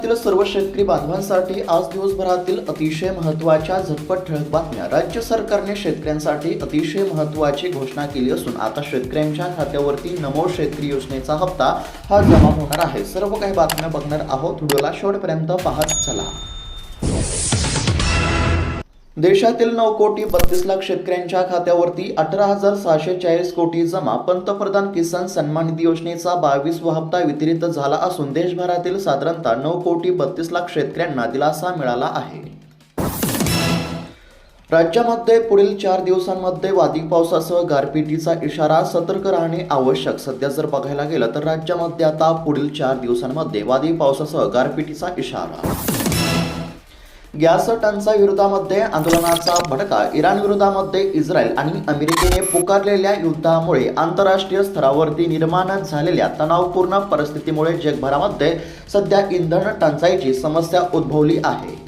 सर्व शेतकरी बांधवांसाठी आज दिवसभरातील अतिशय महत्त्वाच्या झटपट ठळक बातम्या। राज्य सरकारने शेतकऱ्यांसाठी अतिशय महत्त्वाची घोषणा केली असून आता शेतकऱ्यांच्या खात्यावरती नमो शेतकरी योजनेचा हप्ता हा जमा होणार आहे। सर्व काही बातम्या बघणार आहोत, व्हिडिओला शेवटपर्यंत पाहत चला। देशातील 9,32,00,000 शेतकऱ्यांच्या खात्यावरती 18,640 कोटी जमा। पंतप्रधान किसान सन्मान निधी योजनेचा 22वा हप्ता वितरित झाला असून देशभरातील साधारणतः 9,32,00,000 शेतकऱ्यांना दिलासा मिळाला आहे। राज्यामध्ये पुढील 4 दिवसांमध्ये वादळी पावसासह गारपिटीचा इशारा, सतर्क राहणे आवश्यक। सध्या जर बघायला गेलं तर राज्यामध्ये आता पुढील 4 दिवसांमध्ये वादळी पावसासह गारपिटीचा इशारा। गॅस टंचाई विरोधामध्ये आंदोलनाचा भडका। इराण विरोधामध्ये इस्रायल आणि अमेरिकेने पुकारलेल्या युद्धामुळे आंतरराष्ट्रीय स्तरावरती निर्माण झालेल्या तणावपूर्ण परिस्थितीमुळे जगभरामध्ये सध्या इंधन टंचाईची समस्या उद्भवली आहे।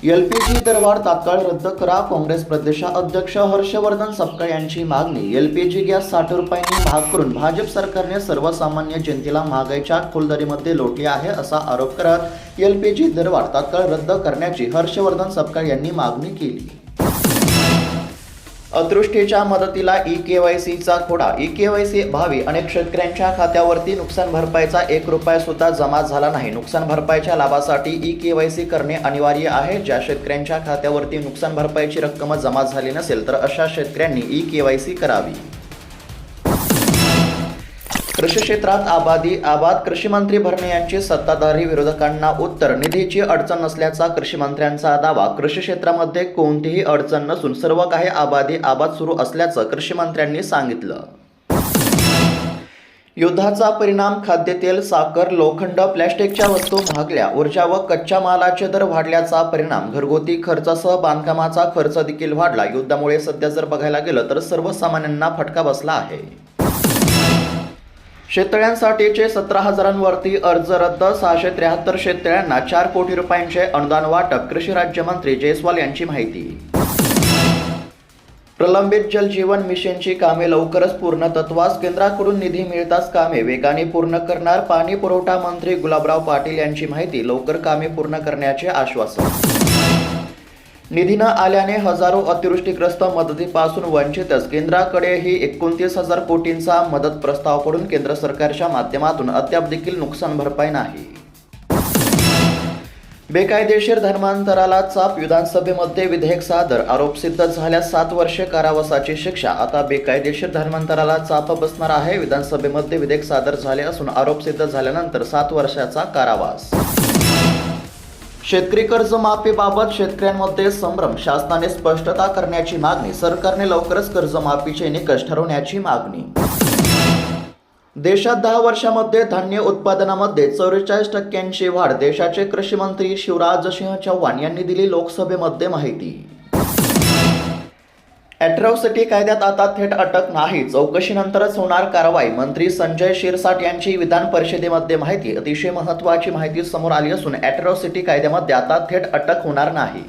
एलपीजी दरवाढ तात्काळ रद्द करा, काँग्रेस प्रदेशाध्यक्ष हर्षवर्धन सपकाळ यांची मागणी। एलपीजी गॅस 60 रुपयांनी महाग करून भाजप सरकारने सर्वसामान्य जनतेला महागाईच्या खोलदरीमध्ये लोटले आहे असा आरोप करत एलपीजी दरवाढ तात्काळ रद्द करण्याची हर्षवर्धन सपकाळ यांनी मागणी केली। अतिवृष्टीच्या मदतीला ई-केवायसीचा खोडा। ई-केवायसी अभावी अनेक शेतकऱ्यांच्या खात्यावरती नुकसान भरपाईचा 1 रुपया सुद्धा जमा झाला नाही। नुकसान भरपाईच्या लाभासाठी ई-केवायसी करणे अनिवार्य आहे। ज्या शेतकऱ्यांच्या खात्यावरती नुकसान भरपाईची रक्कम जमा झाली नसेल तर अशा शेतकऱ्यांनी ई-केवायसी करावी। कृषी क्षेत्रात आबाद कृषी मंत्री भरणे यांची सत्ताधारी विरोधकांना उत्तर। निधीची अडचण नसल्याचा कृषी मंत्र्यांचा दावा। कृषी क्षेत्रामध्ये कोणतीही अडचण नसून सर्व काही आबाद सुरू असल्याचं कृषी मंत्र्यांनी सांगितलं। युद्धाचा परिणाम खाद्यतेल, साखर, लोखंड, प्लॅस्टिकच्या वस्तू महागल्या। ऊर्जा व कच्च्या मालाचे दर वाढल्याचा परिणाम। घरगुती खर्चासह बांधकामाचा खर्च देखील वाढला। युद्धामुळे सध्या जर बघायला गेलं तर सर्वसामान्यांना फटका बसला आहे। शेतकऱ्यांसाठीचे 17,000वरती अर्ज रद्द। 673 शेतकऱ्यांना 4 कोटी रुपयांचे अनुदान वाटप। कृषी राज्यमंत्री जयस्वाल यांची माहिती। प्रलंबित जल जीवन मिशनची कामे लवकरच पूर्णत्वास। केंद्राकडून निधी मिळताच कामे वेगाने पूर्ण करणार। पाणी पुरवठा मंत्री गुलाबराव पाटील यांची माहिती। लवकर कामे पूर्ण करण्याचे आश्वासन। निधी न आल्याने हजारो अतिवृष्टीग्रस्त मदतीपासून वंचितच। केंद्राकडेही 29,000 कोटींचा मदत प्रस्ताव पडून केंद्र सरकारच्या माध्यमातून अद्याप देखील नुकसान भरपाई नाही। बेकायदेशीर धर्मांतराला चाप। विधानसभेमध्ये विधेयक सादर। आरोप सिद्ध झाल्यास 7 वर्षे कारावासाची शिक्षा। आता बेकायदेशीर धर्मांतराला चाप बसणार आहे। विधानसभेमध्ये विधेयक सादर झाले असून आरोप सिद्ध झाल्यानंतर 7 वर्षाचा कारावास। शेतकरी कर्जमाफीबाबत शेतकऱ्यांमध्ये संभ्रम। शासनाने स्पष्टता करण्याची मागणी। सरकारने लवकरच कर्जमाफीचे निकष ठरवण्याची मागणी। देशात 10 वर्षांमध्ये धान्य उत्पादनामध्ये 44% वाढ। देशाचे कृषी मंत्री शिवराज सिंह चौहान यांनी दिली लोकसभेमध्ये माहिती। अॅट्रॉसिटी कायद्यात आता थेट अटक नाही, चौकशीनंतरच होणार कारवाई। मंत्री संजय शिरसाट यांची विधान परिषदेमध्ये माहिती। अतिशय महत्त्वाची माहिती समोर आली असून अॅट्रॉसिटी कायद्यामध्ये आता थेट अटक होणार नाही।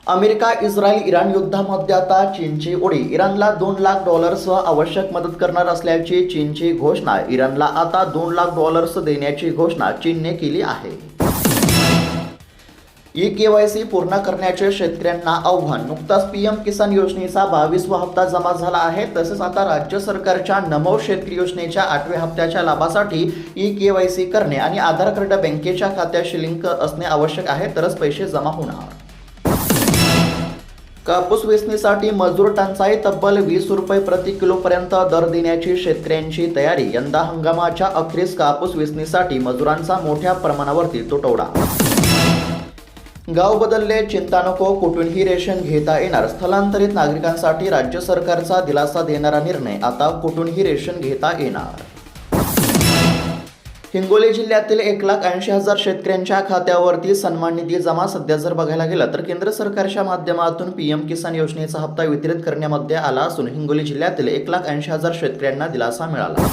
अमेरिका, इस्रायल, इराण युद्धामध्ये आता चीनची उडी। इराणला $2 लाख आवश्यक मदत करणार असल्याची चीनची घोषणा। इराणला आता $2 लाख देण्याची घोषणा चीनने केली आहे। ई-केवायसी पूर्ण करण्याचे शेतकऱ्यांना आव्हान। नुकताच पीएम किसान योजनेचा 22वा हप्ता जमा झाला आहे। तसेच आता राज्य सरकारच्या नमो शेतकरी योजनेच्या 8व्या हप्त्याच्या लाभासाठी ई-केवायसी करणे आणि आधार कार्ड बँकेच्या खात्याशी लिंक असणे आवश्यक आहे, तरच पैसे जमा होणार। कापूस वेचणीसाठी मजूर टंचाई। तब्बल 20 रुपये प्रति किलोपर्यंत दर देण्याची शेतकऱ्यांची तयारी। यंदा हंगामाच्या अखेरीस कापूस वेचणीसाठी मजुरांचा मोठ्या प्रमाणावरती तुटवडा। गाव बदलले, चिंता नको, कुठूनही रेशन घेता येणार। स्थलांतरित नागरिकांसाठी राज्य सरकारचा दिलासा देणारा निर्णय। आता कुठूनही रेशन घेता येणार। हिंगोली जिल्ह्यातील 1,80,000 शेतकऱ्यांच्या खात्यावरती सन्मान निधी जमा। सध्या जर बघायला गेलं तर केंद्र सरकारच्या माध्यमातून पीएम किसान योजनेचा हप्ता वितरित करण्यामध्ये आला असून हिंगोली जिल्ह्यातील 1,80,000 शेतकऱ्यांना दिलासा मिळाला।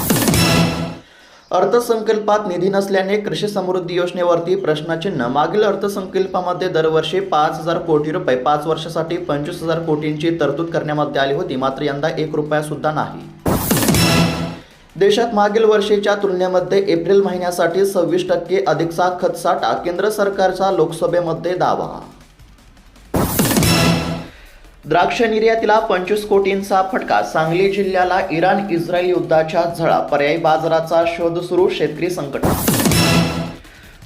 अर्थसंकल्पात निधी नसल्याने कृषी समृद्धी योजनेवरती प्रश्नचिन्ह। मागील अर्थसंकल्पामध्ये दरवर्षी 5,000 कोटी रुपये 5 वर्षासाठी 25,000 कोटींची तरतूद करण्यामध्ये आली होती, मात्र यंदा 1 रुपया सुद्धा नाही। देशात मागील वर्षीच्या तुलनेमध्ये एप्रिल महिन्यासाठी 26% अधिकचा खतसाठा, केंद्र सरकारचा लोकसभेमध्ये दावा. द्राक्ष निर्यातीला 25 कोटींचा फटका, सांगली जिल्ह्याला इराण इस्रायल युद्धाच्या झळा, पर्यायी बाजाराचा शोध सुरू, शेतकरी संकटात.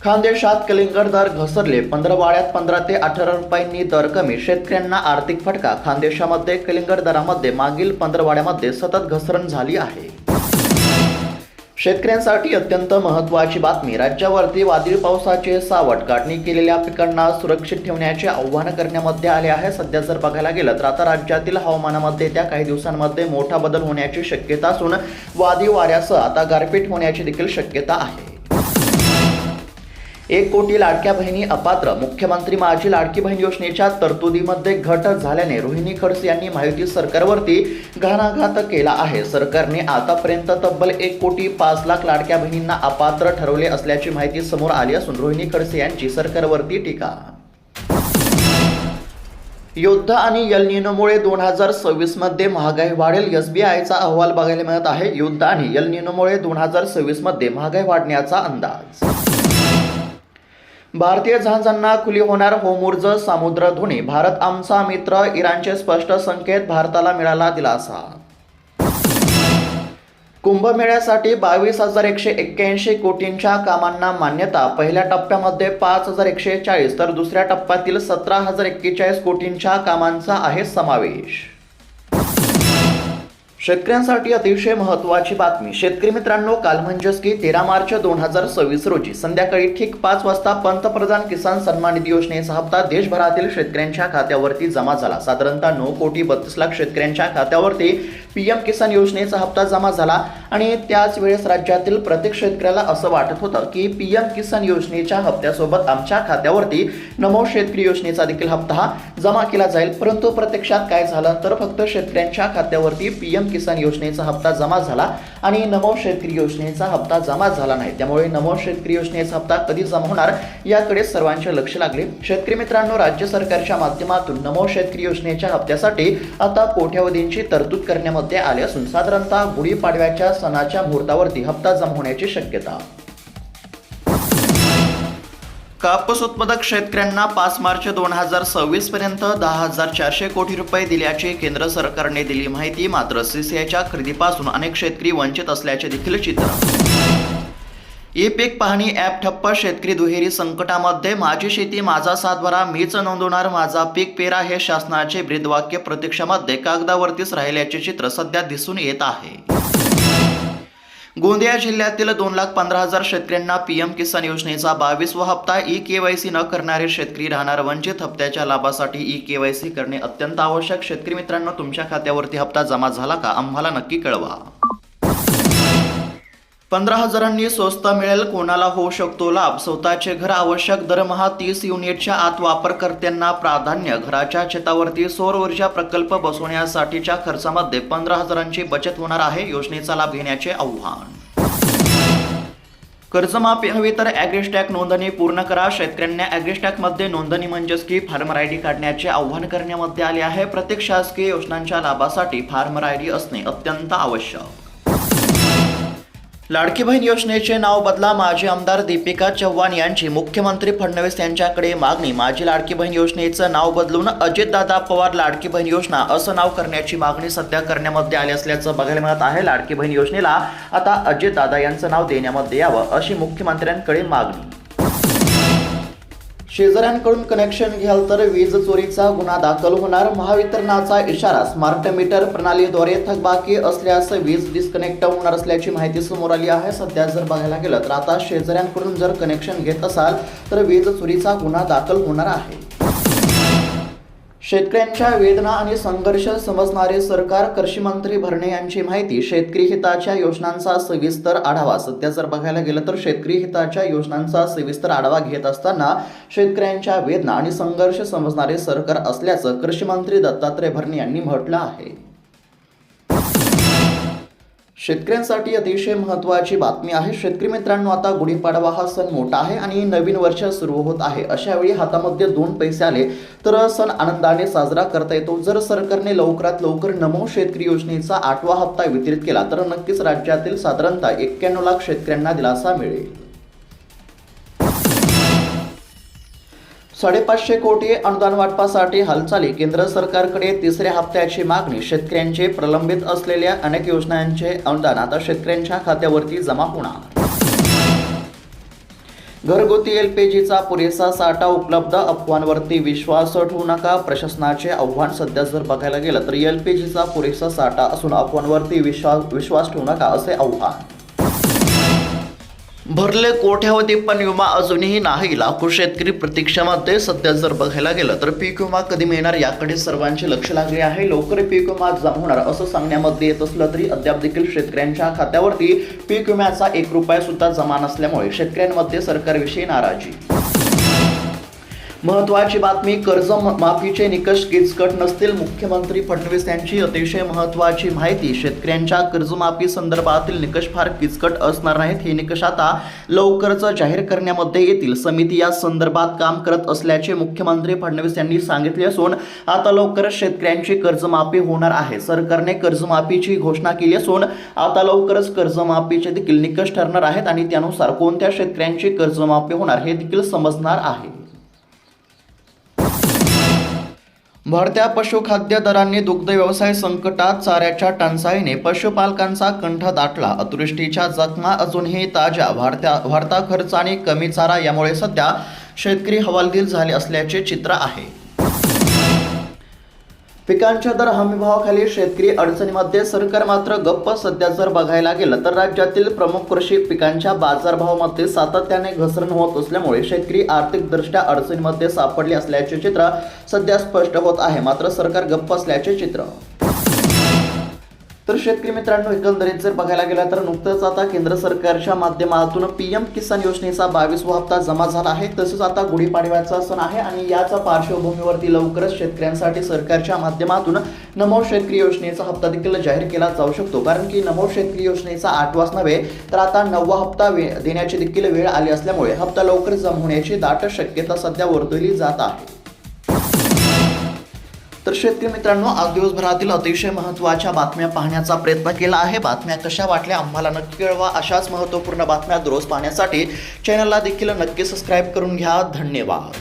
खानदेशात कलिंगड दर घसरले, पंधरवाड्यात 15 ते 18 रुपयांनी दर कमी, शेतकऱ्यांना आर्थिक फटका. खानदेशामध्ये कलिंगड दरामध्ये मागील पंधरवाड्यामध्ये सतत घसरण झाली आहे. शेतकऱ्यांसाठी अत्यंत महत्त्वाची बातमी, राज्यावरती वादळी पावसाचे सावट, काढणी केलेल्या पिकांना सुरक्षित ठेवण्याचे आव्हान करण्यामध्ये आले आहे. सध्या जर बघायला गेलं तर आता राज्यातील हवामानामध्ये येत्या काही दिवसांमध्ये मोठा बदल होण्याची शक्यता असून वादळी वाऱ्यासह आता गारपीट होण्याची देखील शक्यता आहे. 1 कोटी लाडक्या बहिणी अपात्र, मुख्यमंत्री माझी लाडकी बहीण योजनेच्या तरतुदीमध्ये घट झाल्याने रोहिणी खडसे यांनी माहिती सरकारवरती घणाघात केला आहे. सरकारने आतापर्यंत तब्बल 1 कोटी 5 लाख लाडक्या बहिणींना अपात्र ठरवले असल्याची माहिती समोर आली असून रोहिणी खडसे यांची सरकारवरती टीका. युद्ध आणि एल निनोमुळे 2026 मध्ये महागाई वाढेल, एसबीआयचा अहवाल बघायला मिळत आहे. युद्ध आणि एल निनोमुळे 2026 मध्ये महागाई वाढण्याचा अंदाज. भारतीय जहाजांना खुली होणार होर्मुझ सामुद्रधुनी, भारत आमचा मित्र, इराणचे स्पष्ट संकेत, भारताला मिळाला दिलासा. कुंभमेळ्यासाठी 22,181 कोटींच्या कामांना मान्यता, पहिल्या टप्प्यामध्ये 5,140 तर दुसऱ्या टप्प्यातील 17,041 कोटींच्या कामांचा आहे समावेश. शेतकऱ्यांसाठी अतिशय महत्त्वाची बातमी, शेतकरी मित्रांनो, काल म्हणजेच की 13 मार्च 2026 रोजी संध्याकाळी ठीक 5 वाजता पंतप्रधान किसान सन्मान निधी योजनेचा हप्ता देशभरातील शेतकऱ्यांच्या खात्यावरती जमा झाला. साधारणतः 9 कोटी 32 लाख शेतकऱ्यांच्या खात्यावरती पीएम किसान योजनेचा हप्ता जमा झाला आणि त्याच वेळेस राज्यातील प्रत्येक शेतकऱ्याला असं वाटत होतं की पीएम किसान योजनेच्या हप्त्यासोबत आमच्या खात्यावरती नमो शेतकरी योजनेचा देखील हप्ता हा जमा केला जाईल. परंतु प्रत्यक्षात काय झालं तर फक्त शेतकऱ्यांच्या खात्यावरती पीएम किसान योजनेचा हप्ता जमा झाला आणि नमो शेतकरी योजनेचा हप्ता जमा झाला नाही. त्यामुळे नमो शेतकरी योजनेचा हप्ता कधी जमा होणार याकडे सर्वांचे लक्ष लागले. शेतकरी मित्रांनो, राज्य सरकारच्या माध्यमातून नमो शेतकरी योजनेच्या हप्त्यासाठी आता कोट्यवधींची तरतूद करण्यामध्ये आले असून साधारणतः गुढीपाडव्याच्या सणाच्या मुहूर्तावरती हप्ता जमा होण्याची शक्यता. कापूस उत्पादक शेतकऱ्यांना 5 मार्च 2026 पर्यंत 10,400 कोटी रुपये दिल्याची केंद्र सरकारने दिली माहिती. मात्र सीसीआयच्या खरेदीपासून अनेक शेतकरी वंचित असल्याचे देखील चित्र. ई पीक पाहणी ॲप ठप्प, शेतकरी दुहेरी संकटामध्ये, माझी शेती माझा सातबारा, मीच नोंदवणार माझा पीक पेरा, हे शासनाचे ब्रीदवाक्य प्रत्यक्षामध्ये कागदावरतीच राहिल्याचे चित्र सध्या दिसून येत आहे. गोंदिया जिल्ह्यातील 2,15,000 शेतकऱ्यांना पीएम किसान योजनेचा 22वा हप्ता, ई केवायसी न करणारे शेतकरी राहणार वंचित. हप्त्याच्या लाभासाठी ई केवायसी करणे अत्यंत आवश्यक. शेतकरी मित्रांनो, तुमच्या खात्यावरती हप्ता जमा झाला का आम्हाला नक्की कळवा. 15,000नी स्वस्त मिळेल, कोणाला होऊ शकतो लाभ, स्वतःचे घर आवश्यक, दरमहा 30 युनिटच्या आत वापरकर्त्यांना प्राधान्य. घराच्या छतावरती सौर ऊर्जा प्रकल्प बसवण्यासाठीच्या खर्चामध्ये 15,000ची बचत होणार आहे. योजनेचा लाभ घेण्याचे आव्हान. कर्जमाफी हवी तर ॲग्रिस्टॅक नोंदणी पूर्ण करा, शेतकऱ्यांना ॲग्रिस्टॅकमध्ये नोंदणी म्हणजेच की फार्मर आयडी काढण्याचे आव्हान करण्यामध्ये आले आहे. प्रत्येक शासकीय योजनांच्या लाभासाठी फार्मर आयडी असणे अत्यंत आवश्यक. लाडकी बहीण योजनेचे नाव बदला, माजी आमदार दीपिका चव्हाण यांची मुख्यमंत्री फडणवीस यांच्याकडे मागणी. माझी लाडकी बहीण योजनेचं नाव बदलून अजितदादा पवार लाडकी बहीण योजना असं नाव करण्याची मागणी सध्या करण्यामध्ये आली असल्याचं बघायला मिळत आहे. लाडकी बहीण योजनेला आता अजितदादा यांचं नाव देण्यामध्ये यावं अशी मुख्यमंत्र्यांकडे मागणी. शेजाऱ्यांकडून कनेक्शन घ्याल तर वीज चोरीचा गुन्हा दाखल होणार, महावितरणाचा इशारा. स्मार्ट मीटर प्रणालीद्वारे थकबाकी असल्यास वीज डिस्कनेक्ट होणार असल्याची माहिती समोर आली आहे. सध्या जर बघायला गेलं तर आता शेजाऱ्यांकडून जर कनेक्शन घेत असाल तर वीज चोरीचा गुन्हा दाखल होणार आहे. शेतकऱ्यांच्या वेदना आणि संघर्ष समजणारे सरकार, कृषी मंत्री भरणे यांची माहिती. शेतकरी हिताच्या योजनांचा सविस्तर आढावा. सध्या जर बघायला गेलं तर शेतकरी हिताच्या योजनांचा सविस्तर आढावा घेत असताना शेतकऱ्यांच्या वेदना आणि संघर्ष समजणारे सरकार असल्याचं कृषी मंत्री दत्तात्रय भरणे यांनी म्हटलं आहे. शेतकऱ्यांसाठी अतिशय महत्त्वाची बातमी आहे। शेतकरी मित्रांनो, आता गुढीपाडवा हा सण मोठा आहे आणि नवीन वर्ष सुरू होत आहे। अशा वेळी हातामध्ये 2 पैसे आले तर सण आनंदाने साजरा करता येतो। जर सरकारने लवकरात लवकर नमो शेतकरी योजनेचा 8वा हप्ता वितरित केला तर नक्कीच राज्यातील साधारणतः 91 लाख शेतकऱ्यांना दिलासा मिळेल। 550 कोटी अनुदान वाटपासाठी हालचाली। केंद्र सरकारकडे तिसऱ्या हप्त्याची मागणी। शेतकऱ्यांचे प्रलंबित असलेल्या अनेक योजनांचे अनुदान आता शेतकऱ्यांच्या खात्यावरती जमा होणार। घरगुती एलपीजीचा पुरेसा साठा उपलब्ध। अफवांवरती विश्वास ठेवू नका, प्रशासनाचे आव्हान। सध्या जर बघायला गेलं तर एलपीजीचा पुरेसा साठा असून अफवांवरती विश्वास ठेवू नका असे आव्हान। भरले कोट्यावधी पण विमा अजूनही नाही। लाखो शेतकरी प्रतीक्षेमध्ये। सध्या जर बघायला गेलं तर पीक विमा कधी मिळणार याकडे सर्वांचे लक्ष लागले आहे। लवकर पीक विमा जमा होणार असं सांगण्यामध्ये येत असलं तरी अद्याप देखील शेतकऱ्यांच्या खात्यावरती पीक विम्याचा 1 रुपया सुद्धा जमा नसल्यामुळे शेतकऱ्यांमध्ये सरकारविषयी नाराजी। महत्त्वाची बातमी, कर्जमाफीचे निकष किचकट नसतील। मुख्यमंत्री फडणवीस यांची अतिशय महत्त्वाची माहिती। शेतकऱ्यांच्या कर्जमाफी संदर्भातील निकष फार किचकट असणार नाहीत। हे निकष आता लवकरच जाहीर करण्यामध्ये येतील। समिती या संदर्भात काम करत असल्याचे मुख्यमंत्री फडणवीस यांनी सांगितले असून आता लवकरच शेतकऱ्यांची कर्जमाफी होणार आहे। सरकारने कर्जमाफीची घोषणा केली असून आता लवकरच कर्जमाफीचे देखील निकष ठरणार आहेत आणि त्यानुसार कोणत्या शेतकऱ्यांची कर्जमाफी होणार हे देखील समजणार आहे। वाढत्या पशुखाद्य दरांनी दुग्ध व्यवसाय संकटात। चाऱ्याच्या टंचाईने पशुपालकांचा कंठ दाटला। अतिवृष्टीच्या जखमा अजूनही ताज्या। वाढता खर्च आणि कमी चारा यामुळे सध्या शेतकरी हवालदिल झाले असल्याचे चित्र आहे। पिकांच्या दर हमीभावाखाली शेतकरी अडचणीमध्ये, सरकार मात्र गप्प। सध्या जर बघायला गेलं तर राज्यातील प्रमुख कृषी पिकांच्या बाजारभावामध्ये सातत्याने घसरण होत असल्यामुळे शेतकरी आर्थिकदृष्ट्या अडचणीमध्ये सापडले असल्याचे चित्र सध्या स्पष्ट होत आहे। मात्र सरकार गप्प असल्याचे चित्र। तर शेतकरी मित्रांनो, एकंदरीत जर बघायला गेलं तर नुकतंच आता केंद्र सरकारच्या माध्यमातून पीएम किसान योजनेचा 22वा हप्ता जमा झाला आहे। तसंच आता गुढीपाडव्याचा सण आहे आणि याचा पार्श्वभूमीवरती लवकरच शेतकऱ्यांसाठी सरकारच्या माध्यमातून नमो शेतकरी योजनेचा हप्ता देखील जाहीर केला जाऊ शकतो। कारण की नमो शेतकरी योजनेचा 8वाच नव्हे तर आता 9वा हप्ता देण्याची देखील वेळ आली असल्यामुळे हप्ता लवकर जमा होण्याची दाट शक्यता सध्या वर्तवली जात आहे। तर शेतकरी मित्रांनो, आज दिवसभरातील अतिशय महत्त्वाच्या बातम्या पाहण्याचा प्रयत्न केला आहे। बातम्या कशा वाटल्या आम्हाला नक्की कळवा। अशाच महत्त्वपूर्ण बातम्या दररोज पाहण्यासाठी चॅनलला देखील नक्की सबस्क्राईब करून घ्या। धन्यवाद।